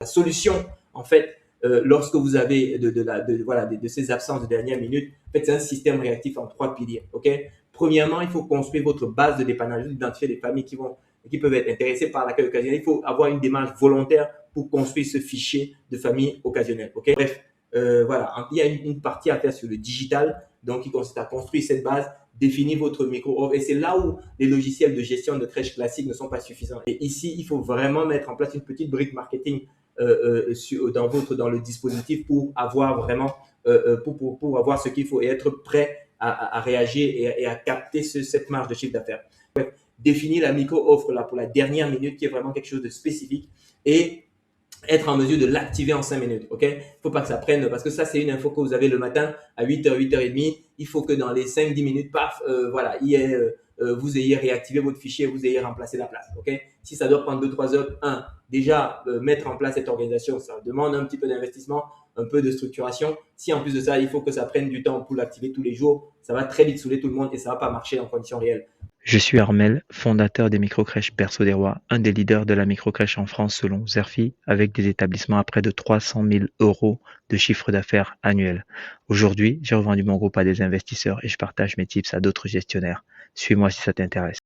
La solution, en fait, lorsque vous avez de ces absences de dernière minute, en fait, c'est un système réactif en 3 piliers. Okay. Premièrement, il faut construire votre base de dépannage, identifier les familles qui peuvent être intéressées par l'accueil occasionnel. Il faut avoir une démarche volontaire pour construire ce fichier de famille occasionnelle. Okay. Bref, voilà, il y a une partie à faire sur le digital, donc qui consiste à construire cette base, définir votre micro-offre. Et c'est là où les logiciels de gestion de crèche classiques ne sont pas suffisants. Et ici, il faut vraiment mettre en place une petite brique marketing dans le dispositif pour avoir vraiment pour avoir ce qu'il faut et être prêt à réagir et à capter cette marge de chiffre d'affaires. Définir la micro-offre là pour la dernière minute qui est vraiment quelque chose de spécifique et être en mesure de l'activer en 5 minutes. Ok. Il ne faut pas que ça prenne, parce que ça, c'est une info que vous avez le matin à 8h, 8h30. Il faut que dans les 5-10 minutes, paf, voilà, vous ayez réactivé votre fichier, vous ayez remplacé la place. Ok. Si ça doit prendre 2-3 heures, déjà, mettre en place cette organisation, ça demande un petit peu d'investissement, un peu de structuration. Si en plus de ça, il faut que ça prenne du temps pour l'activer tous les jours, ça va très vite saouler tout le monde et ça ne va pas marcher en conditions réelles. Je suis Armel, fondateur des microcrèches Berceau des Rois, un des leaders de la microcrèche en France selon Zerfi, avec des établissements à près de 300 000 € de chiffre d'affaires annuel. Aujourd'hui, j'ai revendu mon groupe à des investisseurs et je partage mes tips à d'autres gestionnaires. Suis-moi si ça t'intéresse.